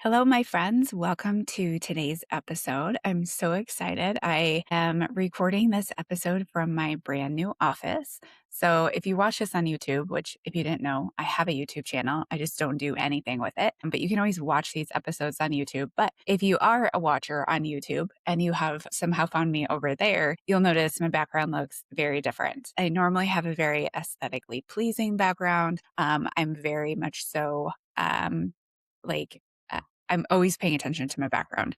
Hello, my friends. Welcome to today's episode. I'm so excited. I am recording this episode from my brand new office. So, if you watch this on YouTube, which if you didn't know, I have a YouTube channel, I just don't do anything with it. But you can always watch these episodes on YouTube. But if you are a watcher on YouTube and you have somehow found me over there, you'll notice my background looks very different. I normally have a very aesthetically pleasing background. I'm very much so like I'm always paying attention to my background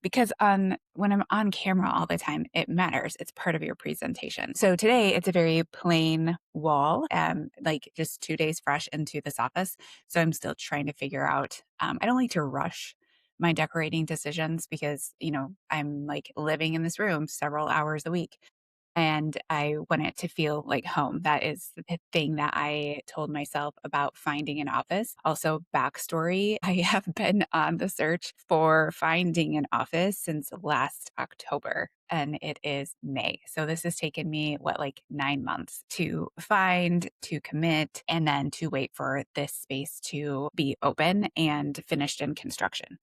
because when I'm on camera all the time, it matters. It's part of your presentation. So today it's a very plain wall, like just 2 days fresh into this office. So I'm still trying to figure out. I don't like to rush my decorating decisions because I'm like living in this room several hours a week. And I want it to feel like home. That is the thing that I told myself about finding an office. Also, backstory, I have been on the search for finding an office since last October, and it is May. So this has taken me, like 9 months to find, to commit, and then to wait for this space to be open and finished in construction.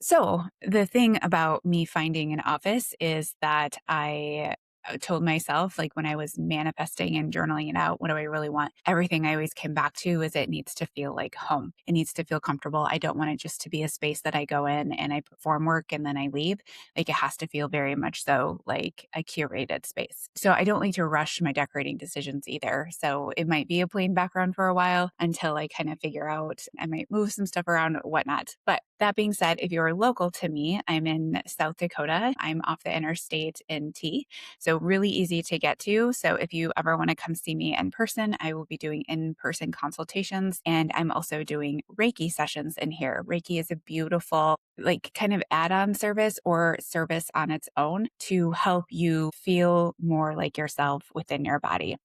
So the thing about me finding an office is that I told myself, like when I was manifesting and journaling it out, what do I really want? Everything I always came back to is it needs to feel like home. It needs to feel comfortable. I don't want it just to be a space that I go in and I perform work and then I leave. Like it has to feel very much so like a curated space. So I don't like to rush my decorating decisions either. So it might be a plain background for a while until I kind of figure out, I might move some stuff around, whatnot. But that being said, if you're local to me, I'm in South Dakota. I'm off the interstate in T. So really easy to get to. So if you ever want to come see me in person, I will be doing in-person consultations. And I'm also doing Reiki sessions in here. Reiki is a beautiful, like kind of add-on service or service on its own to help you feel more like yourself within your body.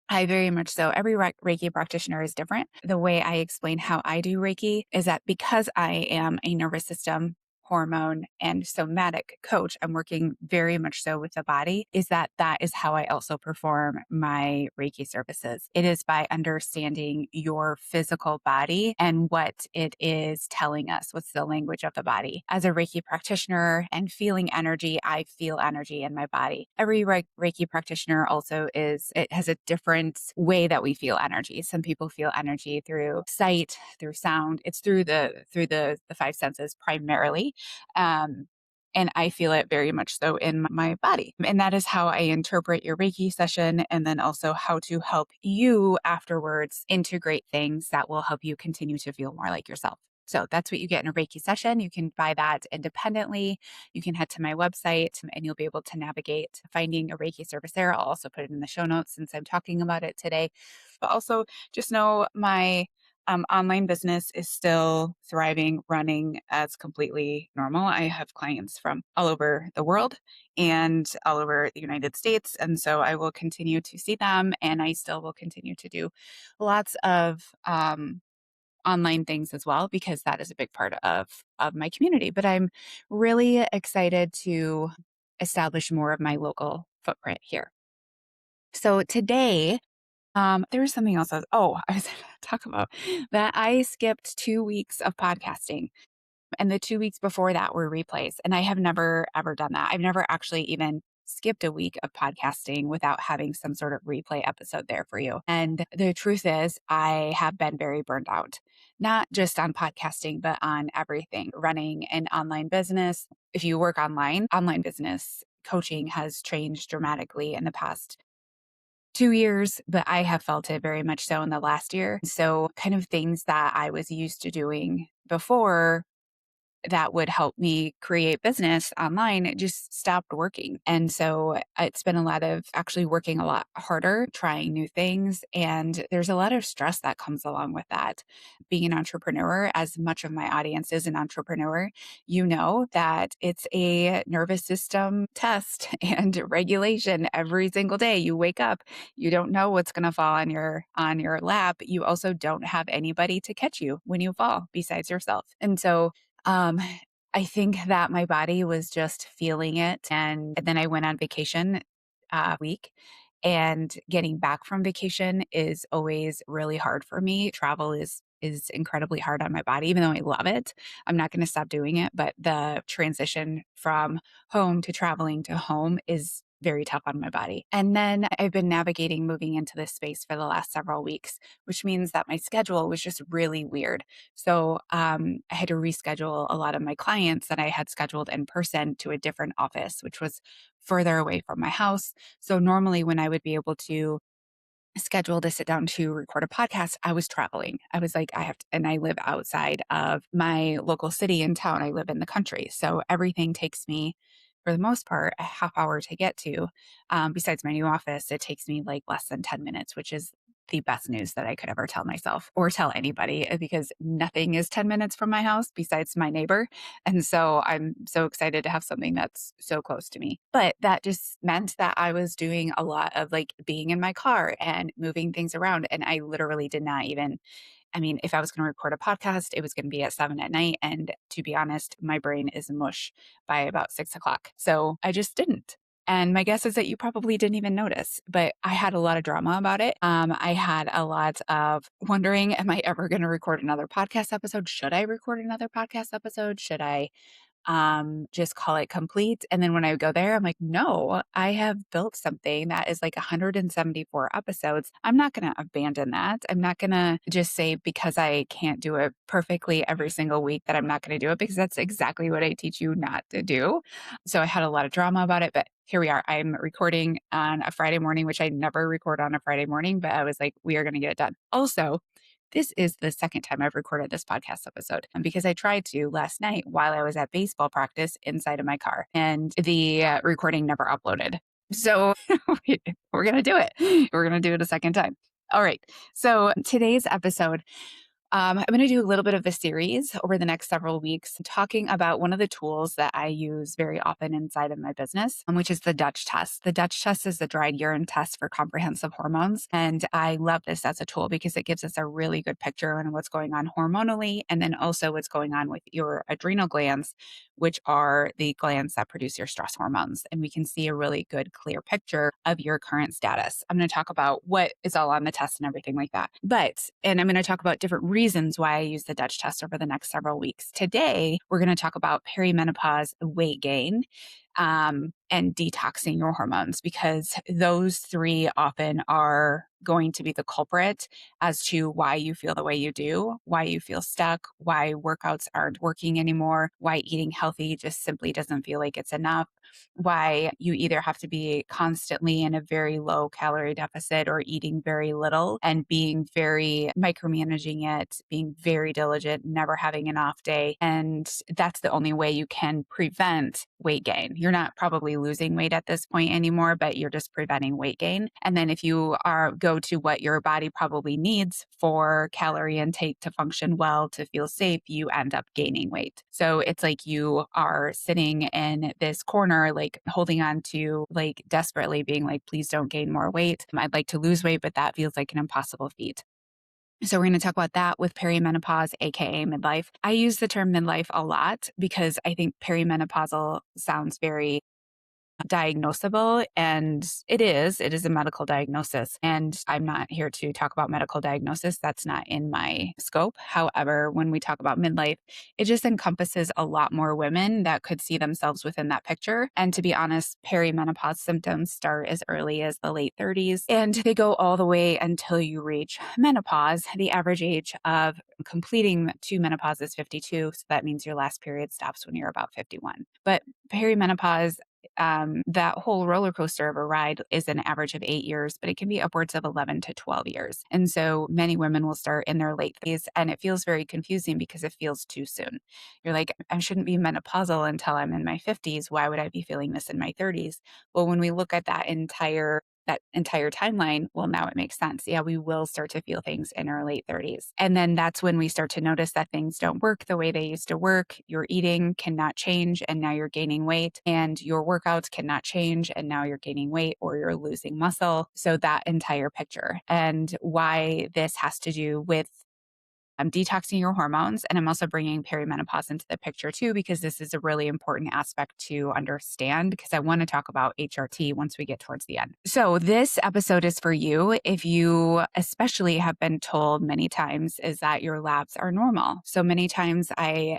I very much so. Every Reiki practitioner is different. The way I explain how I do Reiki is that because I am a nervous system, hormone, and somatic coach, I'm working very much so with the body, is that is how I also perform my Reiki services. It is by understanding your physical body and what it is telling us. What's the language of the body? As a Reiki practitioner and feeling energy, I feel energy in my body. Every Reiki practitioner also it has a different way that we feel energy. Some people feel energy through sight, through sound. It's through the five senses primarily. Um, and I feel it very much so in my body. And that is how I interpret your Reiki session. And then also how to help you afterwards integrate things that will help you continue to feel more like yourself. So that's what you get in a Reiki session. You can buy that independently. You can head to my website and you'll be able to navigate finding a Reiki service there. I'll also put it in the show notes since I'm talking about it today. But also just know my online business is still thriving, running as completely normal. I have clients from all over the world and all over the United States. And so I will continue to see them and I still will continue to do lots of online things as well, because that is a big part of my community. But I'm really excited to establish more of my local footprint here. So today, there was something else I was going to talk about that I skipped 2 weeks of podcasting. And the 2 weeks before that were replays. And I have never, ever done that. I've never actually even skipped a week of podcasting without having some sort of replay episode there for you. And the truth is, I have been very burned out, not just on podcasting, but on everything, running an online business. If you work online business coaching has changed dramatically in the past 2 years, but I have felt it very much so in the last year. So kind of things that I was used to doing before that would help me create business online, it just stopped working. And so it's been a lot of actually working a lot harder, trying new things. And there's a lot of stress that comes along with that. Being an entrepreneur, as much of my audience is an entrepreneur, you know that it's a nervous system test and regulation every single day. You wake up, you don't know what's going to fall on your lap. You also don't have anybody to catch you when you fall besides yourself. And so um, I think that my body was just feeling it. And then I went on vacation week. And getting back from vacation is always really hard for me. Travel is is incredibly hard on my body, even though I love it. I'm not going to stop doing it, but the transition from home to traveling to home is very tough on my body. And then I've been navigating moving into this space for the last several weeks, which means that my schedule was just really weird. So I had to reschedule a lot of my clients that I had scheduled in person to a different office, which was further away from my house. So normally when I would be able to schedule to sit down to record a podcast, I was traveling. I was like, I have to, and I live outside of my local city and town. I live in the country. So everything takes me, for the most part, a half hour to get to. Besides my new office, it takes me like less than 10 minutes, which is the best news that I could ever tell myself or tell anybody because nothing is 10 minutes from my house besides my neighbor. And so I'm so excited to have something that's so close to me. But that just meant that I was doing a lot of like being in my car and moving things around. And I literally did not even, I mean, if I was going to record a podcast, it was going to be at 7 at night. And to be honest, my brain is mush by about 6 o'clock. So I just didn't. And my guess is that you probably didn't even notice, but I had a lot of drama about it. I had a lot of wondering, am I ever going to record another podcast episode? Should I record another podcast episode? Should I just call it complete? And then when I go there, I'm like, no, I have built something that is like 174 episodes. I'm not going to abandon that. I'm not going to just say because I can't do it perfectly every single week that I'm not going to do it, because that's exactly what I teach you not to do. So I had a lot of drama about it, but here we are. I'm recording on a Friday morning, which I never record on a Friday morning, but I was like, we are going to get it done. Also, this is the second time I've recorded this podcast episode. And because I tried to last night while I was at baseball practice inside of my car, and the recording never uploaded. So we're going to do it. We're going to do it a second time. All right. So today's episode, I'm going to do a little bit of a series over the next several weeks talking about one of the tools that I use very often inside of my business, which is the Dutch test. The Dutch test is the dried urine test for comprehensive hormones. And I love this as a tool because it gives us a really good picture on what's going on hormonally, and then also what's going on with your adrenal glands, which are the glands that produce your stress hormones. And we can see a really good, clear picture of your current status. I'm going to talk about what is all on the test and everything like that. And I'm going to talk about different reasons why I use the Dutch test over the next several weeks. Today, we're going to talk about perimenopause, weight gain, and detoxing your hormones, because those three often are going to be the culprit as to why you feel the way you do, why you feel stuck, why workouts aren't working anymore, why eating healthy just simply doesn't feel like it's enough, why you either have to be constantly in a very low calorie deficit or eating very little and being very micromanaging it, being very diligent, never having an off day. And that's the only way you can prevent weight gain. You're not probably losing weight at this point anymore, but you're just preventing weight gain. And then if you go to what your body probably needs for calorie intake to function well, to feel safe, you end up gaining weight. So it's like you are sitting in this corner, like holding on to, like desperately being like, please don't gain more weight. I'd like to lose weight, but that feels like an impossible feat. So we're going to talk about that with perimenopause, aka midlife. I use the term midlife a lot because I think perimenopausal sounds very diagnosable, and it is a medical diagnosis, and I'm not here to talk about medical diagnosis. That's not in my scope. However, when we talk about midlife, it just encompasses a lot more women that could see themselves within that picture. And to be honest, perimenopause symptoms start as early as the late 30s and they go all the way until you reach menopause. The average age of completing to menopause is 52, so that means your last period stops when you're about 51. But perimenopause, that whole roller coaster of a ride is an average of 8 years, but it can be upwards of 11 to 12 years. And so many women will start in their late 30s, and it feels very confusing because it feels too soon. You're like, I shouldn't be menopausal until I'm in my 50s. Why would I be feeling this in my 30s? Well, when we look at that entire timeline, well, now it makes sense. Yeah, we will start to feel things in our late 30s. And then that's when we start to notice that things don't work the way they used to work. Your eating cannot change, and now you're gaining weight, and your workouts cannot change, and now you're gaining weight or you're losing muscle. So that entire picture, and why this has to do with I'm detoxing your hormones, and I'm also bringing perimenopause into the picture too, because this is a really important aspect to understand, because I want to talk about HRT once we get towards the end. So this episode is for you if you especially have been told many times is that your labs are normal. So many times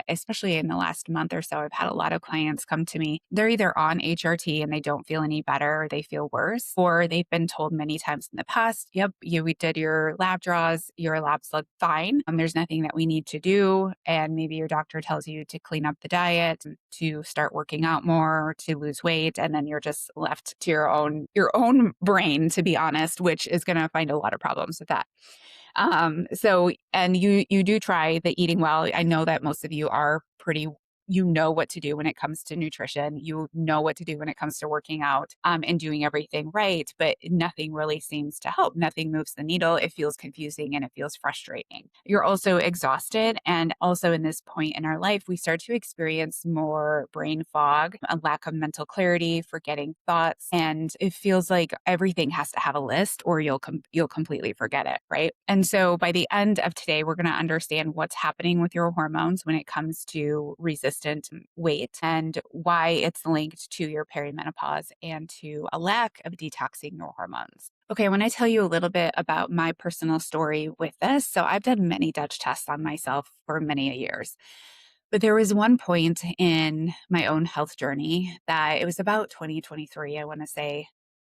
especially in the last month or so, I've had a lot of clients come to me. They're either on HRT and they don't feel any better or they feel worse, or they've been told many times in the past, yep, we did your lab draws, your labs look fine. There's nothing that we need to do. And maybe your doctor tells you to clean up the diet, to start working out more, to lose weight. And then you're just left to your own brain, to be honest, which is going to find a lot of problems with that. And you do try the eating well. I know that most of you are you know what to do when it comes to nutrition. You know what to do when it comes to working out, and doing everything right, but nothing really seems to help. Nothing moves the needle. It feels confusing and it feels frustrating. You're also exhausted. And also in this point in our life, we start to experience more brain fog, a lack of mental clarity, forgetting thoughts. And it feels like everything has to have a list or you'll completely forget it. Right. And so by the end of today, we're going to understand what's happening with your hormones when it comes to resistant weight and why it's linked to your perimenopause and to a lack of detoxing your hormones. Okay, I want to tell you a little bit about my personal story with this. So I've done many Dutch tests on myself for many years. But there was one point in my own health journey that it was about 2023, I want to say,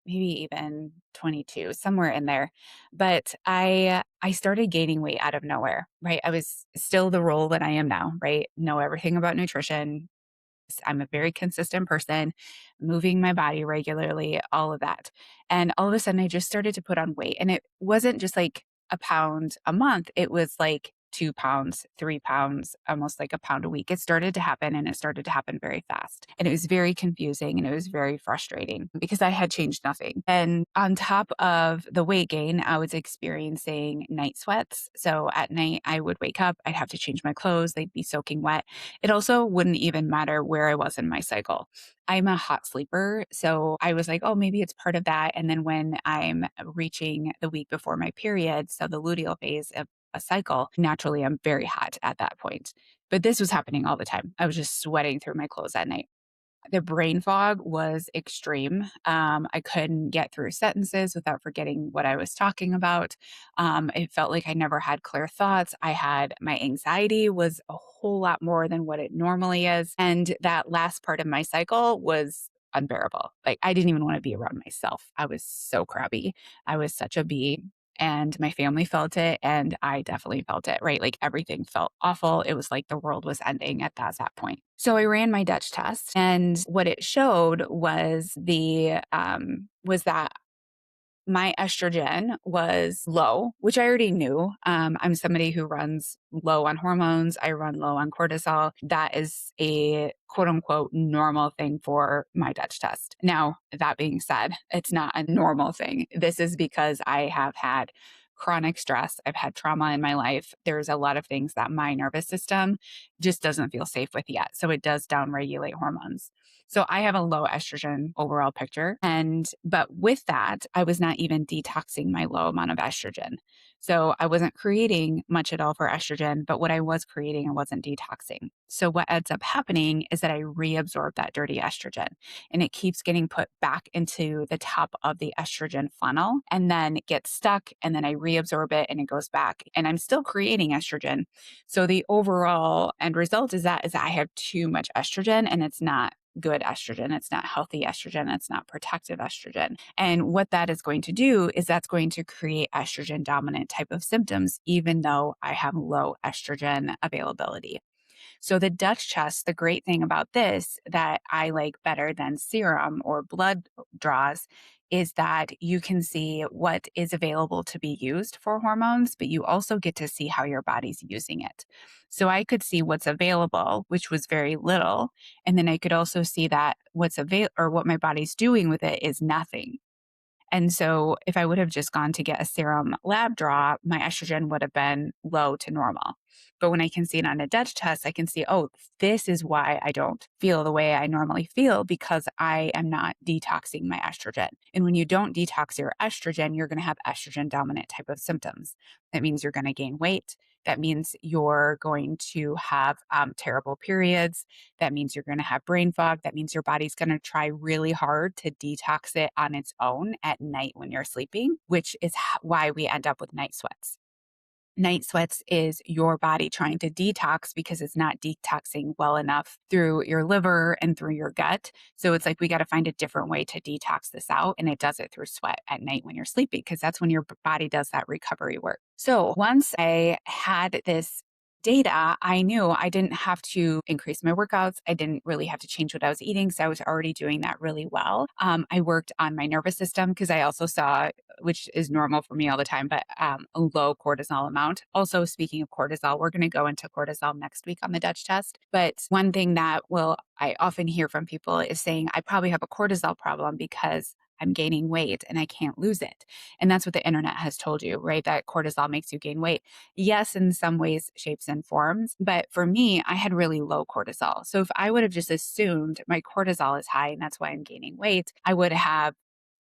maybe even 22, somewhere in there. But I started gaining weight out of nowhere, right? I was still the role that I am now, right? Know everything about nutrition. I'm a very consistent person, moving my body regularly, all of that. And all of a sudden, I just started to put on weight. And it wasn't just like a pound a month, it was like 2 pounds, 3 pounds, almost like a pound a week. It started to happen and it started to happen very fast. And it was very confusing and it was very frustrating because I had changed nothing. And on top of the weight gain, I was experiencing night sweats. So at night, I would wake up, I'd have to change my clothes, they'd be soaking wet. It also wouldn't even matter where I was in my cycle. I'm a hot sleeper. So I was like, oh, maybe it's part of that. And then when I'm reaching the week before my period, so the luteal phase of a cycle, naturally I'm very hot at that point. But this was happening all the time. I was just sweating through my clothes at night. The brain fog was extreme. I couldn't get through sentences without forgetting what I was talking about. It felt like I never had clear thoughts. My anxiety was a whole lot more than what it normally is. And that last part of my cycle was unbearable. Like I didn't even want to be around myself. I was so crabby. I was such a bee. And my family felt it, and I definitely felt it, right? Like everything felt awful. It was like the world was ending at that point. So I ran my Dutch test, and what it showed was that my estrogen was low, which I already knew. I'm somebody who runs low on hormones. I run low on cortisol. That is a quote unquote normal thing for my Dutch test. Now, that being said, it's not a normal thing. This is because I have had chronic stress. I've had trauma in my life. There's a lot of things that my nervous system just doesn't feel safe with yet. So it does downregulate hormones. So I have a low estrogen overall picture. But with that, I was not even detoxing my low amount of estrogen. So I wasn't creating much at all for estrogen, but what I was creating, I wasn't detoxing. So what ends up happening is that I reabsorb that dirty estrogen and it keeps getting put back into the top of the estrogen funnel and then it gets stuck and then I reabsorb it and it goes back and I'm still creating estrogen. So the overall end result is that I have too much estrogen and it's not good estrogen. It's not healthy estrogen. It's not protective estrogen. And what that is going to do is that's going to create estrogen dominant type of symptoms, even though I have low estrogen availability. So the Dutch test, the great thing about this that I like better than serum or blood draws is that you can see what is available to be used for hormones, but you also get to see how your body's using it. So I could see what's available, which was very little. And then I could also see that what's available or what my body's doing with it is nothing. And so if I would have just gone to get a serum lab draw, my estrogen would have been low to normal. But when I can see it on a Dutch test, I can see, oh, this is why I don't feel the way I normally feel, because I am not detoxing my estrogen. And when you don't detox your estrogen, you're going to have estrogen dominant type of symptoms. That means you're going to gain weight. That means you're going to have terrible periods. That means you're going to have brain fog. That means your body's going to try really hard to detox it on its own at night when you're sleeping, which is why we end up with night sweats. Night sweats is your body trying to detox because it's not detoxing well enough through your liver and through your gut. So it's like we got to find a different way to detox this out. And it does it through sweat at night when you're sleeping, because that's when your body does that recovery work. So once I had this data, I knew I didn't have to increase my workouts. I didn't really have to change what I was eating. So I was already doing that really well. I worked on my nervous system because I also saw, which is normal for me all the time, but a low cortisol amount. Also, speaking of cortisol, we're going to go into cortisol next week on the Dutch test. But one thing that I often hear from people is saying, I probably have a cortisol problem because I'm gaining weight and I can't lose it. And that's what the internet has told you, right? That cortisol makes you gain weight. Yes, in some ways, shapes, and forms. But for me, I had really low cortisol. So if I would have just assumed my cortisol is high and that's why I'm gaining weight, I would have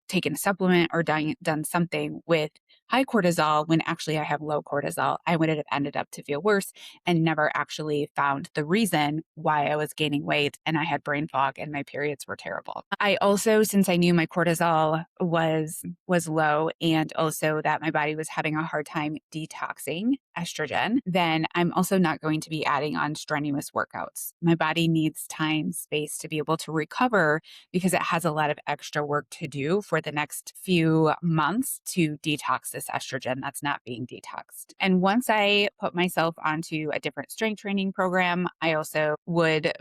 taken a supplement or done something with high cortisol when actually I have low cortisol. I would have ended up to feel worse and never actually found the reason why I was gaining weight, and I had brain fog and my periods were terrible. I also, since I knew my cortisol was low, and also that my body was having a hard time detoxing estrogen, then I'm also not going to be adding on strenuous workouts. My body needs time, space to be able to recover because it has a lot of extra work to do for the next few months to detox this estrogen that's not being detoxed. And once I put myself onto a different strength training program, I also would,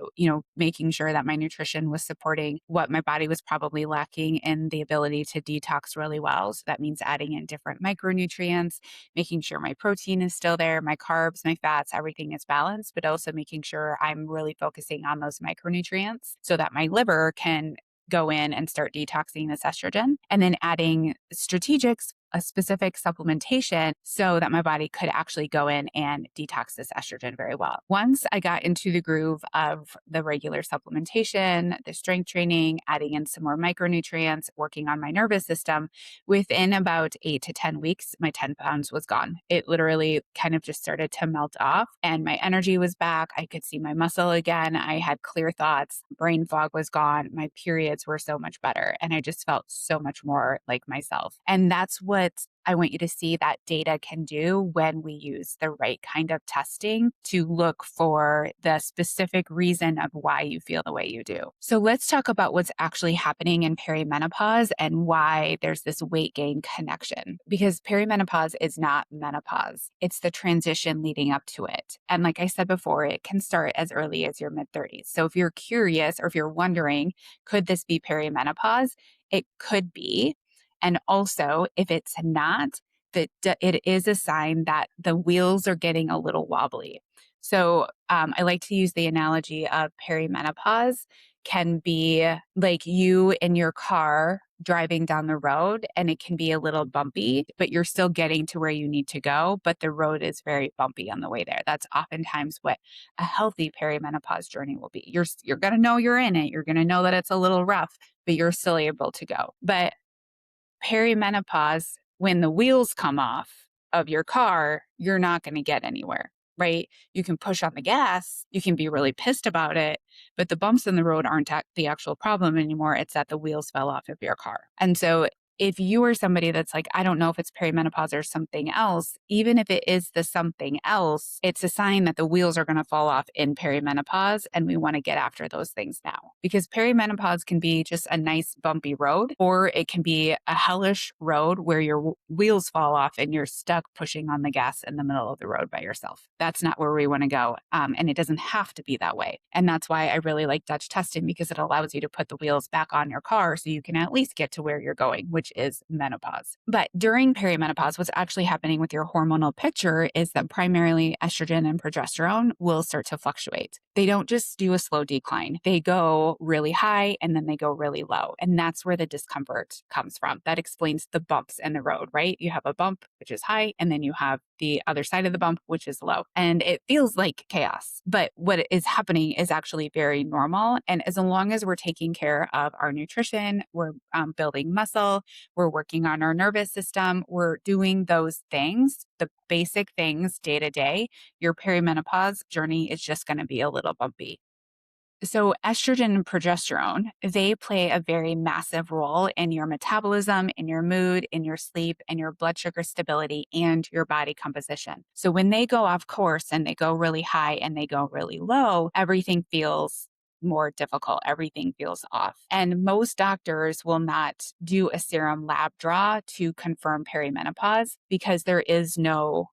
making sure that my nutrition was supporting what my body was probably lacking in the ability to detox really well. So that means adding in different micronutrients, making sure my protein is still there, my carbs, my fats, everything is balanced, but also making sure I'm really focusing on those micronutrients so that my liver can go in and start detoxing this estrogen, and then adding strategics, a specific supplementation so that my body could actually go in and detox this estrogen very well. Once I got into the groove of the regular supplementation, the strength training, adding in some more micronutrients, working on my nervous system, within about 8 to 10 weeks, my 10 pounds was gone. It literally kind of just started to melt off and my energy was back. I could see my muscle again. I had clear thoughts. Brain fog was gone. My periods were so much better. And I just felt so much more like myself. And that's what I want you to see that data can do when we use the right kind of testing to look for the specific reason of why you feel the way you do. So let's talk about what's actually happening in perimenopause and why there's this weight gain connection. Because perimenopause is not menopause. It's the transition leading up to it. And like I said before, it can start as early as your mid-30s. So if you're curious or if you're wondering, could this be perimenopause? It could be. And also, if it's not, that it is a sign that the wheels are getting a little wobbly. So I like to use the analogy of perimenopause can be like you in your car driving down the road, and it can be a little bumpy, but you're still getting to where you need to go, but the road is very bumpy on the way there. That's oftentimes what a healthy perimenopause journey will be. You're going to know you're in it. You're going to know that it's a little rough, but you're still able to go. But perimenopause, when the wheels come off of your car, you're not going to get anywhere, right? You can push on the gas, you can be really pissed about it, but the bumps in the road aren't the actual problem anymore. It's that the wheels fell off of your car. And so if you are somebody that's like, I don't know if it's perimenopause or something else, even if it is the something else, it's a sign that the wheels are going to fall off in perimenopause. And we want to get after those things now, because perimenopause can be just a nice bumpy road, or it can be a hellish road where your wheels fall off and you're stuck pushing on the gas in the middle of the road by yourself. That's not where we want to go. And it doesn't have to be that way. And that's why I really like Dutch testing, because it allows you to put the wheels back on your car so you can at least get to where you're going, which is menopause. But during perimenopause, what's actually happening with your hormonal picture is that primarily estrogen and progesterone will start to fluctuate. They don't just do a slow decline. They go really high and then they go really low. And that's where the discomfort comes from. That explains the bumps in the road, right? You have a bump, which is high, and then you have the other side of the bump, which is low. And it feels like chaos. But what is happening is actually very normal. And as long as we're taking care of our nutrition, we're building muscle, we're working on our nervous system, we're doing those things, the basic things day to day, your perimenopause journey is just going to be a little bumpy. So estrogen and progesterone, they play a very massive role in your metabolism, in your mood, in your sleep, and your blood sugar stability and your body composition. So when they go off course and they go really high and they go really low, everything feels more difficult. Everything feels off. And most doctors will not do a serum lab draw to confirm perimenopause because there's no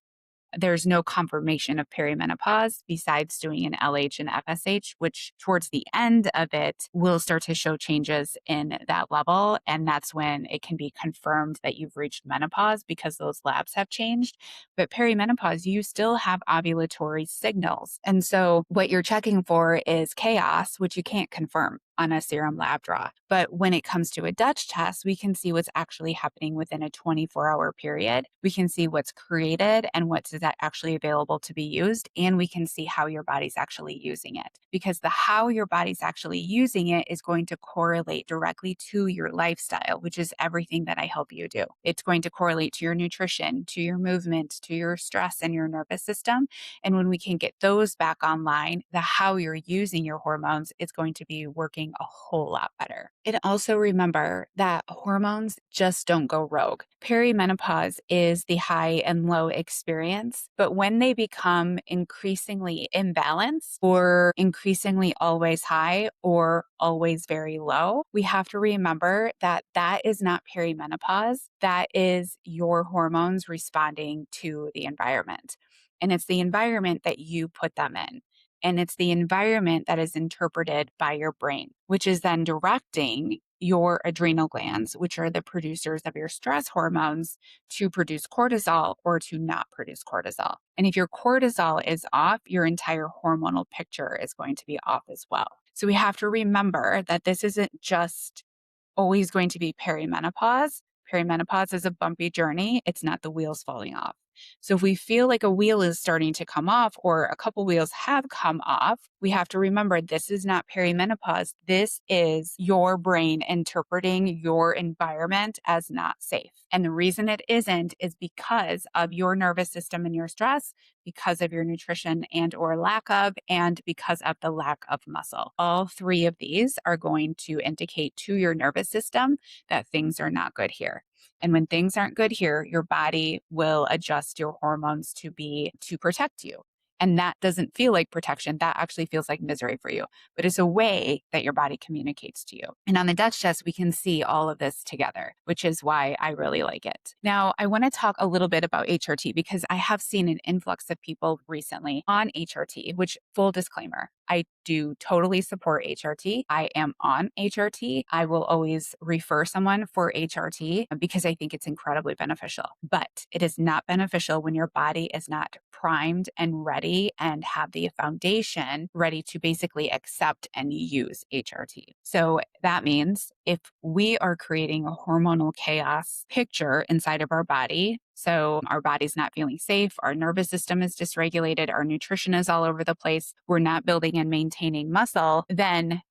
confirmation of perimenopause besides doing an LH and FSH, which towards the end of it will start to show changes in that level. And that's when it can be confirmed that you've reached menopause because those labs have changed. But perimenopause, you still have ovulatory signals. And so what you're checking for is chaos, which you can't confirm on a serum lab draw. But when it comes to a Dutch test, we can see what's actually happening within a 24-hour period. We can see what's created and what's that actually available to be used. And we can see how your body's actually using it. Because the how your body's actually using it is going to correlate directly to your lifestyle, which is everything that I help you do. It's going to correlate to your nutrition, to your movement, to your stress and your nervous system. And when we can get those back online, the how you're using your hormones is going to be working a whole lot better. And also remember that hormones just don't go rogue. Perimenopause is the high and low experience, but when they become increasingly imbalanced or increasingly always high or always very low, we have to remember that that is not perimenopause. That is your hormones responding to the environment. And it's the environment that you put them in. And it's the environment that is interpreted by your brain, which is then directing your adrenal glands, which are the producers of your stress hormones, to produce cortisol or to not produce cortisol. And if your cortisol is off, your entire hormonal picture is going to be off as well. So we have to remember that this isn't just always going to be perimenopause. Perimenopause is a bumpy journey. It's not the wheels falling off. So if we feel like a wheel is starting to come off or a couple wheels have come off, we have to remember this is not perimenopause. This is your brain interpreting your environment as not safe. And the reason it isn't is because of your nervous system and your stress, because of your nutrition and or lack of, and because of the lack of muscle. All three of these are going to indicate to your nervous system that things are not good here. And when things aren't good here, your body will adjust your hormones to protect you. And that doesn't feel like protection. That actually feels like misery for you, but it's a way that your body communicates to you. And on the Dutch test, we can see all of this together, which is why I really like it. Now, I want to talk a little bit about HRT because I have seen an influx of people recently on HRT, which full disclaimer, I do totally support HRT. I am on HRT. I will always refer someone for HRT because I think it's incredibly beneficial. But it is not beneficial when your body is not primed and ready and have the foundation ready to basically accept and use HRT. So that means if we are creating a hormonal chaos picture inside of our body, so our body's not feeling safe, our nervous system is dysregulated, our nutrition is all over the place, we're not building and maintaining muscle, then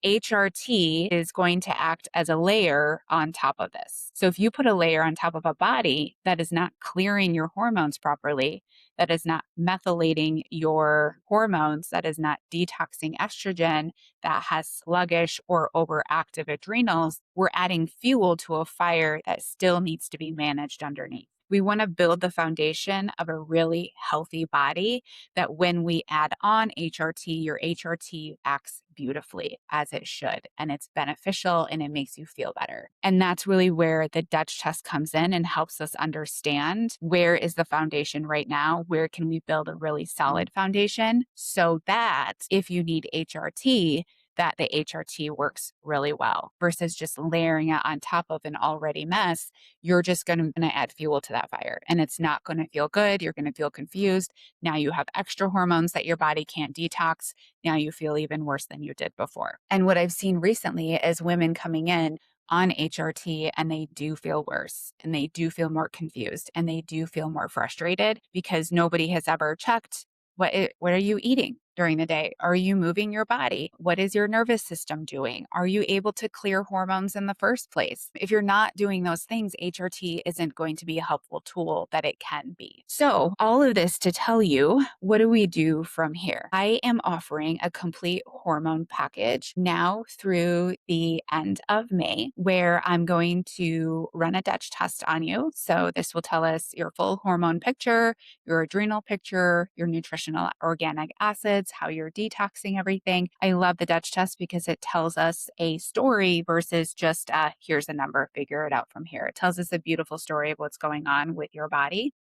HRT is going to act as a layer on top of this. So if you put a layer on top of a body that is not clearing your hormones properly, that is not methylating your hormones, that is not detoxing estrogen, that has sluggish or overactive adrenals, we're adding fuel to a fire that still needs to be managed underneath. We want to build the foundation of a really healthy body that when we add on HRT, your HRT acts beautifully as it should. And it's beneficial and it makes you feel better. And that's really where the Dutch test comes in and helps us understand where is the foundation right now? Where can we build a really solid foundation so that if you need HRT, that the HRT works really well versus just layering it on top of an already mess. You're just going to add fuel to that fire and it's not going to feel good. You're going to feel confused. Now you have extra hormones that your body can't detox. Now you feel even worse than you did before. And what I've seen recently is women coming in on HRT and they do feel worse and they do feel more confused and they do feel more frustrated because nobody has ever checked what are you eating during the day? Are you moving your body? What is your nervous system doing? Are you able to clear hormones in the first place? If you're not doing those things, HRT isn't going to be a helpful tool that it can be. So all of this to tell you, what do we do from here? I am offering a complete hormone package now through the end of May, where I'm going to run a Dutch test on you. So this will tell us your full hormone picture, your adrenal picture, your nutritional organic acids, how you're detoxing everything. I love the Dutch test because it tells us a story versus just here's a number, figure it out from here. It tells us a beautiful story of what's going on with your body.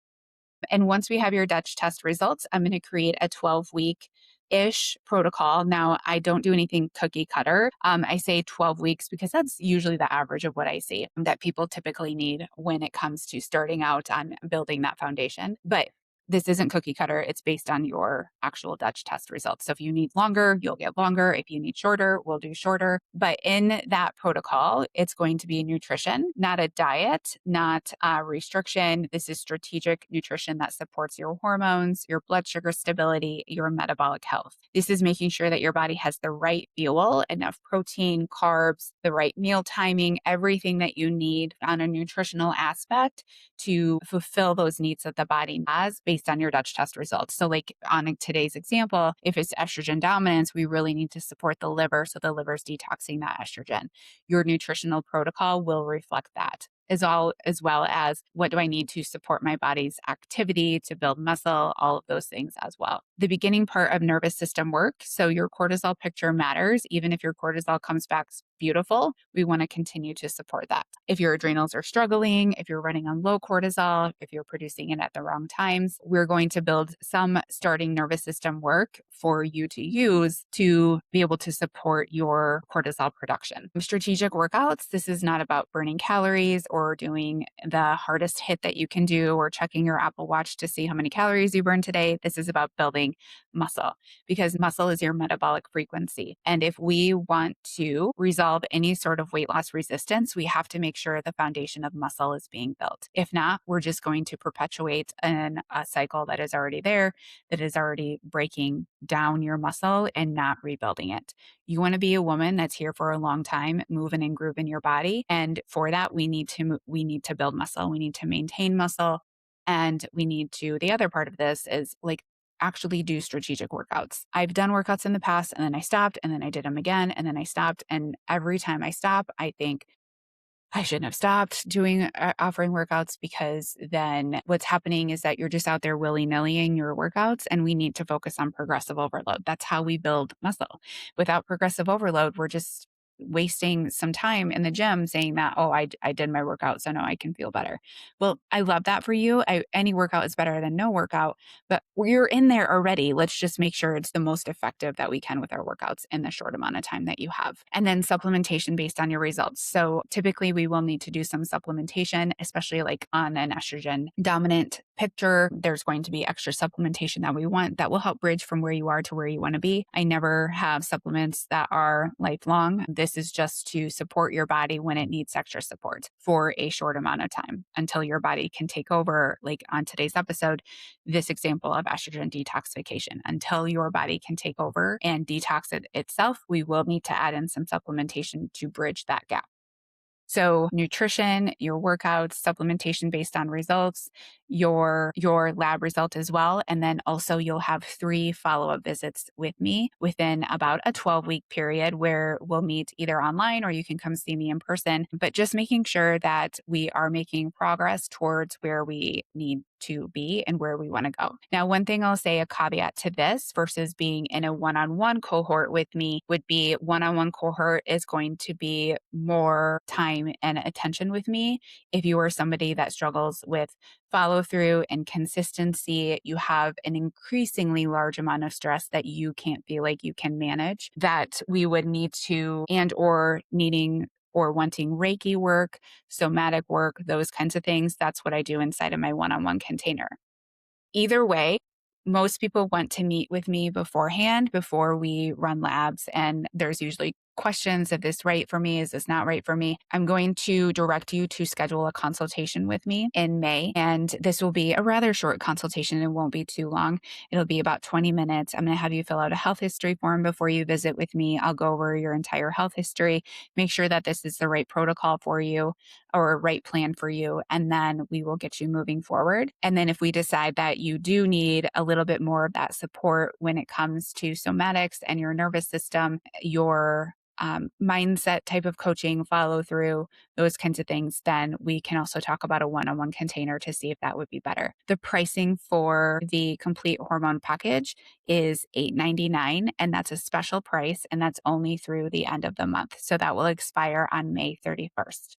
And once we have your Dutch test results, I'm going to create a 12-week-ish protocol. Now, I don't do anything cookie cutter. I say 12 weeks because that's usually the average of what I see that people typically need when it comes to starting out on building that foundation. But this isn't cookie cutter. It's based on your actual Dutch test results. So if you need longer, you'll get longer. If you need shorter, we'll do shorter. But in that protocol, it's going to be nutrition, not a diet, not a restriction. This is strategic nutrition that supports your hormones, your blood sugar stability, your metabolic health. This is making sure that your body has the right fuel, enough protein, carbs, the right meal timing, everything that you need on a nutritional aspect to fulfill those needs that the body has based on your Dutch test results. So like on today's example, if it's estrogen dominance, we really need to support the liver. So the liver's detoxing that estrogen. Your nutritional protocol will reflect that. As well as what do I need to support my body's activity to build muscle, all of those things as well. The beginning part of nervous system work. So your cortisol picture matters. Even if your cortisol comes back beautiful, we want to continue to support that. If your adrenals are struggling, if you're running on low cortisol, if you're producing it at the wrong times, we're going to build some starting nervous system work for you to use to be able to support your cortisol production. Strategic workouts, this is not about burning calories or doing the hardest hit that you can do or checking your Apple Watch to see how many calories you burned today. This is about building muscle because muscle is your metabolic frequency. And if we want to resolve any sort of weight loss resistance, we have to make sure the foundation of muscle is being built. If not, we're just going to perpetuate a cycle that is already there, that is already breaking down your muscle and not rebuilding it. You want to be a woman that's here for a long time, moving and grooving your body. And for that, we need to build muscle. We need to maintain muscle. And the other part of this is like actually do strategic workouts. I've done workouts in the past and then I stopped and then I did them again and then I stopped. And every time I stop, I think I shouldn't have stopped offering workouts because then what's happening is that you're just out there willy-nillying your workouts and we need to focus on progressive overload. That's how we build muscle. Without progressive overload, we're just wasting some time in the gym saying that, oh, I did my workout, so now I can feel better. Well, I love that for you. Any workout is better than no workout, but we're in there already. Let's just make sure it's the most effective that we can with our workouts in the short amount of time that you have. And then supplementation based on your results. So typically we will need to do some supplementation, especially like on an estrogen dominant picture. There's going to be extra supplementation that we want that will help bridge from where you are to where you want to be. I never have supplements that are lifelong. This is just to support your body when it needs extra support for a short amount of time until your body can take over. Like on today's episode, this example of estrogen detoxification, until your body can take over and detox it itself, we will need to add in some supplementation to bridge that gap. So nutrition, your workouts, supplementation based on results, your lab result as well. And then also you'll have 3 follow-up visits with me within about a 12-week period where we'll meet either online or you can come see me in person. But just making sure that we are making progress towards where we need to be and where we want to go. Now, one thing I'll say, a caveat to this versus being in a one-on-one cohort with me would be one-on-one cohort is going to be more time and attention with me. If you are somebody that struggles with follow through and consistency, you have an increasingly large amount of stress that you can't feel like you can manage, that we would need to or needing or wanting Reiki work, somatic work, those kinds of things. That's what I do inside of my one-on-one container. Either way, most people want to meet with me beforehand before we run labs, and there's usually questions. If this right for me, is this not right for me? I'm going to direct you to schedule a consultation with me in May. And this will be a rather short consultation. It won't be too long. It'll be about 20 minutes. I'm going to have you fill out a health history form before you visit with me. I'll go over your entire health history, make sure that this is the right protocol for you or right plan for you. And then we will get you moving forward. And then if we decide that you do need a little bit more of that support when it comes to somatics and your nervous system, your mindset type of coaching, follow through, those kinds of things, then we can also talk about a one-on-one container to see if that would be better. The pricing for the Complete Hormone Package is $8.99, and that's a special price, and that's only through the end of the month. So that will expire on May 31st.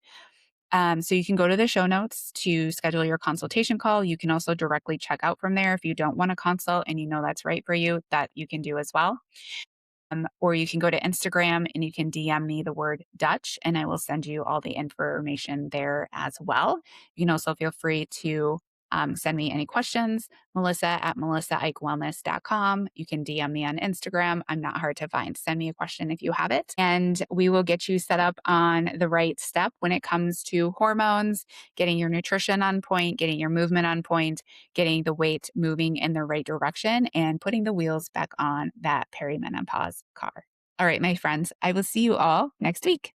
So you can go to the show notes to schedule your consultation call. You can also directly check out from there if you don't want to consult and you know that's right for you, that you can do as well. Or you can go to Instagram and you can DM me the word Dutch, and I will send you all the information there as well. You can also feel free to send me any questions, melissa@melissaikewellness.com. You can DM me on Instagram. I'm not hard to find. Send me a question if you have it, and we will get you set up on the right step when it comes to hormones, getting your nutrition on point, getting your movement on point, getting the weight moving in the right direction, and putting the wheels back on that perimenopause car. All right, my friends, I will see you all next week.